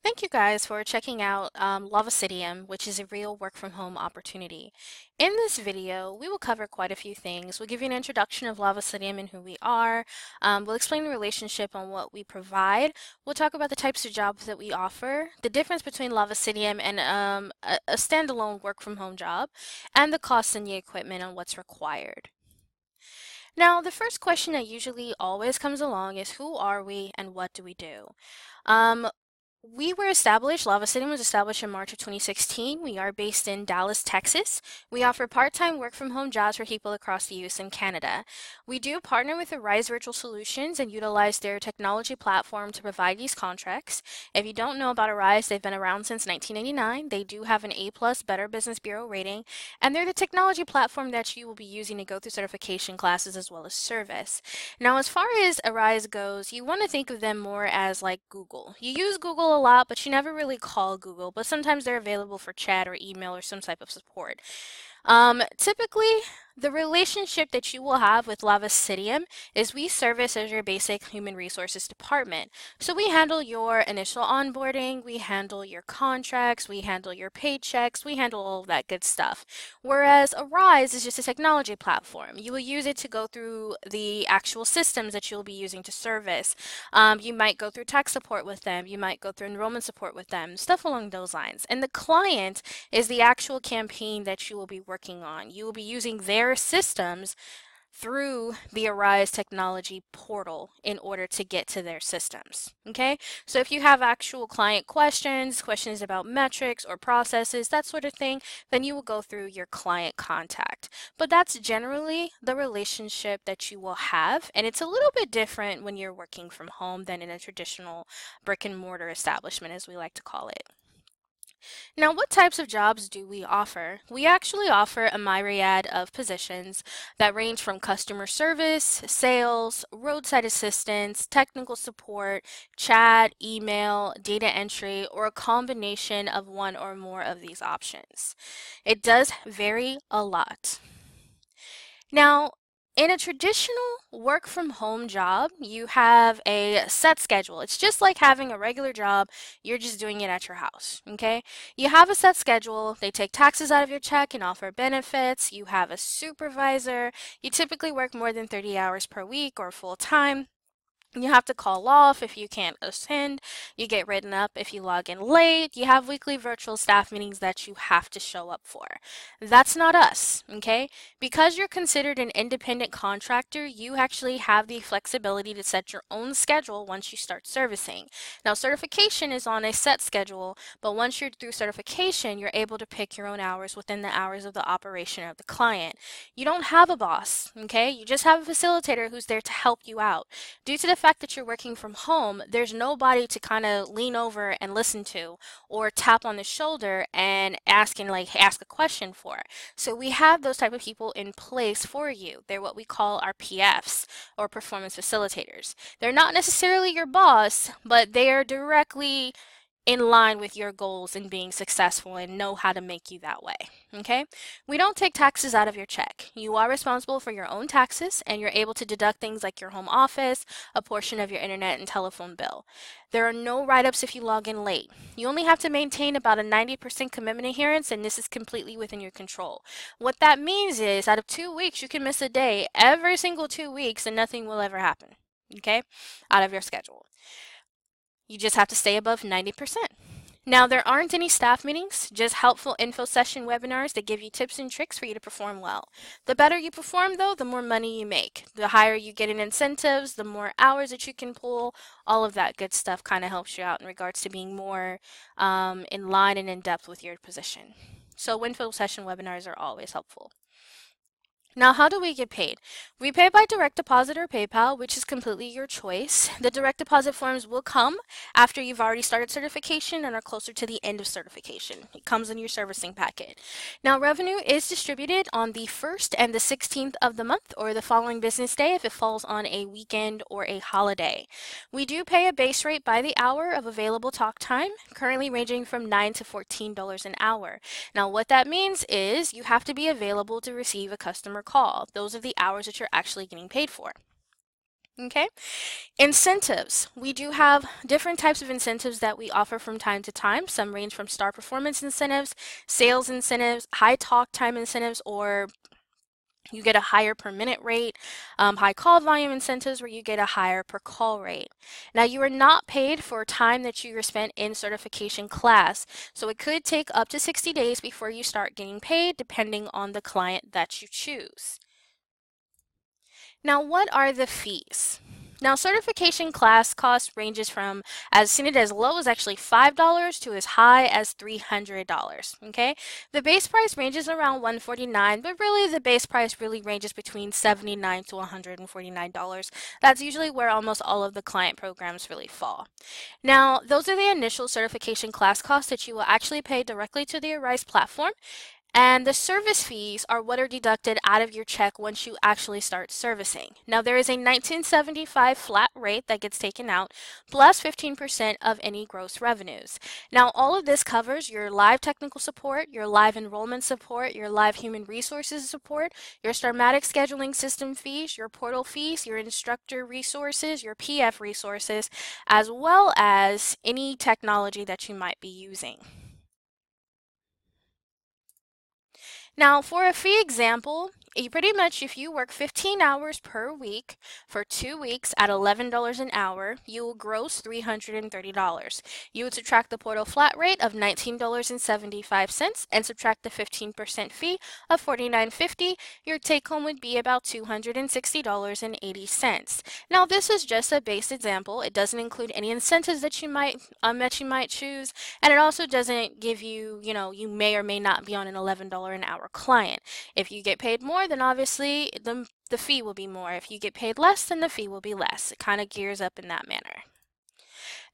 Thank you guys for checking out Lavasidium, which is a real work from home opportunity. In this video, we will cover quite a few things. We'll give you an introduction of Lavasidium and who we are. We'll explain the relationship on what we provide. We'll talk about the types of jobs that we offer, the difference between Lavasidium and a standalone work from home job, and the costs and the equipment and what's required. Now, the first question that usually always comes along is who are we and what do we do? Um, Lavasidium was established in March of 2016. We are based in Dallas, Texas. We offer part-time work from home jobs for people across the US and Canada. We do partner with Arise Virtual Solutions and utilize their technology platform to provide these contracts. If you don't know about Arise, they've been around since 1989. They do have an A+ Better Business Bureau rating, and they're the technology platform that you will be using to go through certification classes as well as service. Now, as far as Arise goes, you want to think of them more as like Google. You use Google a lot, but you never really call Google, but sometimes they're available for chat or email or some type of support. Typically, the relationship that you will have with Lavasidium is we service as your basic human resources department. So we handle your initial onboarding, we handle your contracts, we handle your paychecks, we handle all of that good stuff. Whereas Arise is just a technology platform. You will use it to go through the actual systems that you'll be using to service. You might go through tech support with them, you might go through enrollment support with them, stuff along those lines. And the client is the actual campaign that you will be working on. You will be using their systems through the Arise technology portal in order to get to their systems. Okay, so if you have actual client questions about metrics or processes, that sort of thing, then you will go through your client contact. But that's generally the relationship that you will have, and it's a little bit different when you're working from home than in a traditional brick and mortar establishment, as we like to call it. Now, what types of jobs do we offer? We actually offer a myriad of positions that range from customer service, sales, roadside assistance, technical support, chat, email, data entry, or a combination of one or more of these options. It does vary a lot. Now, in a traditional work from home job, you have a set schedule. It's just like having a regular job, you're just doing it at your house, okay? You have a set schedule, they take taxes out of your check and offer benefits, you have a supervisor, you typically work more than 30 hours per week or full time. You have to call off if you can't attend. You get written up if you log in late. You have weekly virtual staff meetings that you have to show up for. That's not us, okay? Because you're considered an independent contractor, you actually have the flexibility to set your own schedule once you start servicing. Now, certification is on a set schedule, but once you're through certification, you're able to pick your own hours within the hours of the operation of the client. You don't have a boss, okay? You just have a facilitator who's there to help you out. Due to the fact that you're working from home, there's nobody to kind of lean over and listen to or tap on the shoulder and ask a question for. So we have those type of people in place for you. They're what we call our PFs, or performance facilitators. They're not necessarily your boss, but they are directly in line with your goals and being successful and know how to make you that way. Okay? We don't take taxes out of your check. You are responsible for your own taxes, and you're able to deduct things like your home office, a portion of your internet and telephone bill. There are no write-ups if you log in late. You only have to maintain about a 90% commitment adherence, and this is completely within your control. What that means is out of 2 weeks, you can miss a day every single 2 weeks and nothing will ever happen. Okay? Out of your schedule. You just have to stay above 90%. Now, there aren't any staff meetings, just helpful info session webinars that give you tips and tricks for you to perform well. The better you perform, though, the more money you make. The higher you get in incentives, the more hours that you can pull, all of that good stuff kind of helps you out in regards to being more in line and in depth with your position. So info session webinars are always helpful. Now, how do we get paid? We pay by direct deposit or PayPal, which is completely your choice. The direct deposit forms will come after you've already started certification and are closer to the end of certification. It comes in your servicing packet. Now, revenue is distributed on the 1st and the 16th of the month or the following business day if it falls on a weekend or a holiday. We do pay a base rate by the hour of available talk time, currently ranging from $9 to $14 an hour. Now, what that means is you have to be available to receive a customer call. Those are the hours that you're actually getting paid for. Okay. Incentives. We do have different types of incentives that we offer from time to time. Some range from star performance incentives, sales incentives, high talk time incentives, or you get a higher per minute rate, high call volume incentives where you get a higher per call rate. Now, you are not paid for time that you were spent in certification class, so it could take up to 60 days before you start getting paid, depending on the client that you choose. Now, what are the fees? Now, certification class cost ranges from as seen it as low as actually $5 to as high as $300. Okay, the base price ranges around $149, but really the base price really ranges between $79 to $149. That's usually where almost all of the client programs really fall. Now, those are the initial certification class costs that you will actually pay directly to the Arise platform. And the service fees are what are deducted out of your check once you actually start servicing. Now, there is a 1975 flat rate that gets taken out, plus 15% of any gross revenues. Now, all of this covers your live technical support, your live enrollment support, your live human resources support, your Starmatic scheduling system fees, your portal fees, your instructor resources, your PF resources, as well as any technology that you might be using. Now, for a fee example, you pretty much, if you work 15 hours per week for 2 weeks at $11 an hour, you will gross $330. You would subtract the portal flat rate of $19.75 and subtract the 15% fee of $49.50. Your take home would be about $260.80. Now, this is just a base example. It doesn't include any incentives that you might choose, and it also doesn't give you, you may or may not be on an $11 an hour client. If you get paid more, then obviously the fee will be more. If you get paid less, then the fee will be less. It kind of gears up in that manner.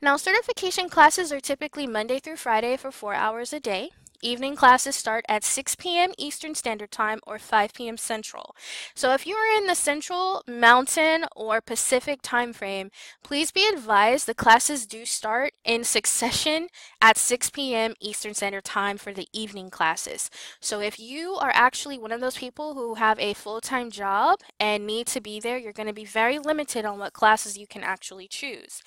Now, certification classes are typically Monday through Friday for 4 hours a day. Evening classes start at 6 p.m. Eastern Standard Time or 5 p.m. Central. So if you are in the Central, Mountain, or Pacific time frame, please be advised the classes do start in succession at 6 p.m. Eastern Standard Time for the evening classes. So if you are actually one of those people who have a full-time job and need to be there, you're going to be very limited on what classes you can actually choose.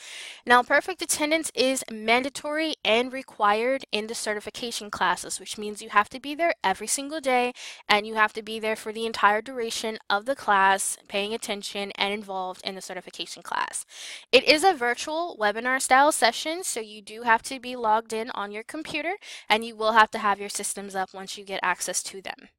Now, perfect attendance is mandatory and required in the certification classes, which means you have to be there every single day and you have to be there for the entire duration of the class, paying attention and involved in the certification class. It is a virtual webinar style session, so you do have to be logged in on your computer and you will have to have your systems up once you get access to them.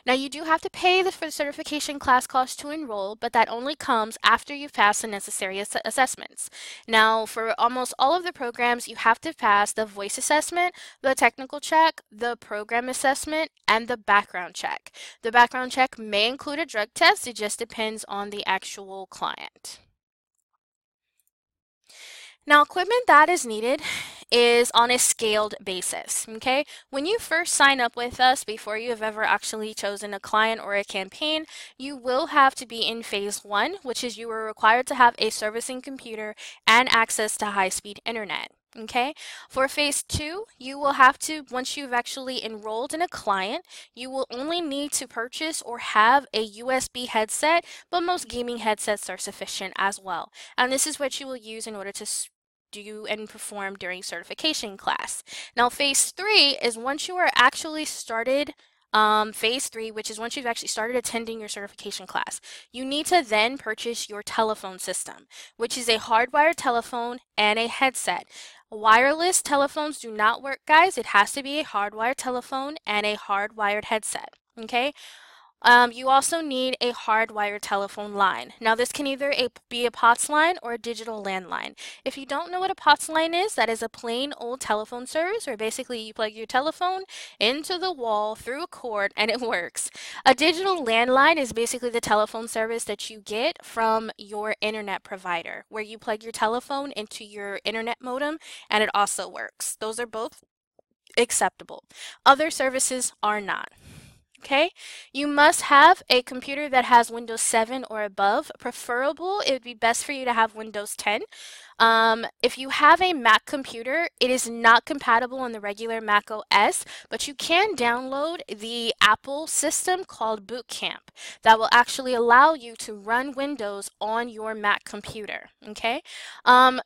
Now, you do have to pay for the certification class cost to enroll, but that only comes after you've passed the necessary assessments. Now, for almost all of the programs, you have to pass the voice assessment, the technical check, the program assessment, and the background check. The background check may include a drug test. It just depends on the actual client. Now, equipment that is needed is on a scaled basis, okay? When you first sign up with us, before you have ever actually chosen a client or a campaign, you will have to be in phase 1, which is you are required to have a servicing computer and access to high-speed internet. Okay, for phase 2, you will have to, once you've actually enrolled in a client, you will only need to purchase or have a USB headset, but most gaming headsets are sufficient as well. And this is what you will use in order to do and perform during certification class. Now, phase 3 is once you are actually started phase 3, which is once you've actually started attending your certification class, you need to then purchase your telephone system, which is a hardwired telephone and a headset. Wireless telephones do not work, guys. It has to be a hardwired telephone and a hardwired headset. Okay, you also need a hardwired telephone line. Now, this can either be a POTS line or a digital landline. If you don't know what a POTS line is, that is a plain old telephone service where basically you plug your telephone into the wall through a cord and it works. A digital landline is basically the telephone service that you get from your internet provider, where you plug your telephone into your internet modem and it also works. Those are both acceptable. Other services are not. Okay, you must have a computer that has Windows 7 or above. Preferable, it would be best for you to have Windows 10. If you have a Mac computer, it is not compatible on the regular Mac OS, but you can download the Apple system called Boot Camp that will actually allow you to run Windows on your Mac computer. Okay.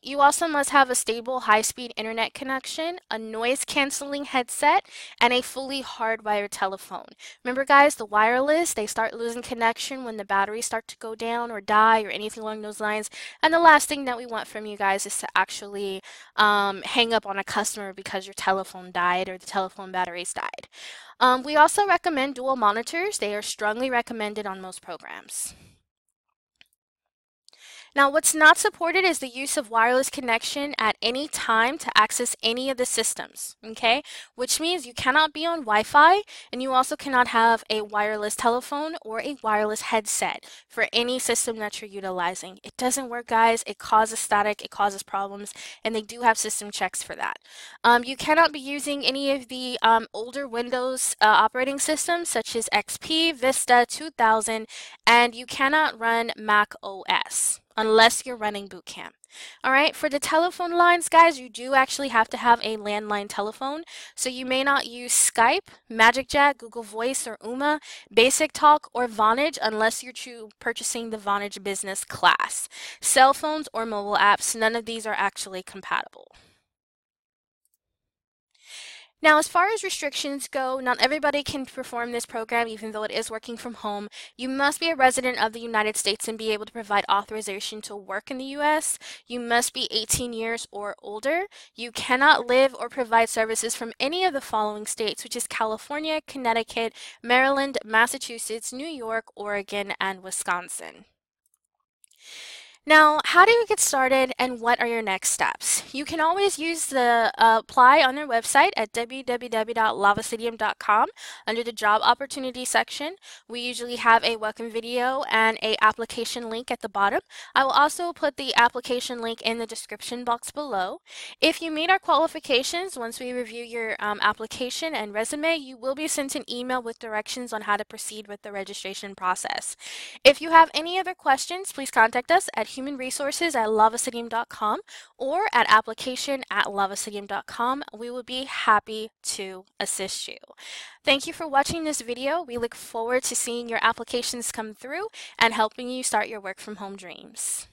You also must have a stable high-speed internet connection, a noise-canceling headset, and a fully hardwired telephone. Remember, guys, the wireless, they start losing connection when the batteries start to go down or die or anything along those lines. And the last thing that we want from you guys is to actually hang up on a customer because your telephone died or the telephone batteries died. We also recommend dual monitors. They are strongly recommended on most programs. Now, what's not supported is the use of wireless connection at any time to access any of the systems, okay? Which means you cannot be on Wi-Fi, and you also cannot have a wireless telephone or a wireless headset for any system that you're utilizing. It doesn't work, guys. It causes static, it causes problems, and they do have system checks for that. You cannot be using any of the older Windows operating systems such as XP, Vista, 2000, and you cannot run Mac OS unless you're running boot camp. All right, for the telephone lines, guys, you do actually have to have a landline telephone. So you may not use Skype, MagicJack, Google Voice, or Uma, Basic Talk, or Vonage unless you're purchasing the Vonage Business class. Cell phones or mobile apps, none of these are actually compatible. Now, as far as restrictions go, not everybody can perform this program even though it is working from home. You must be a resident of the United States and be able to provide authorization to work in the U.S. You must be 18 years or older. You cannot live or provide services from any of the following states, which is California, Connecticut, Maryland, Massachusetts, New York, Oregon, and Wisconsin. Now, how do you get started and what are your next steps? You can always use the apply on their website at www.lavasidium.com under the job opportunity section. We usually have a welcome video and a application link at the bottom. I will also put the application link in the description box below. If you meet our qualifications, once we review your application and resume, you will be sent an email with directions on how to proceed with the registration process. If you have any other questions, please contact us at humanresources@lavasidium.com or at application@lavasidium.com. We will be happy to assist you. Thank you for watching this video. We look forward to seeing your applications come through and helping you start your work from home dreams.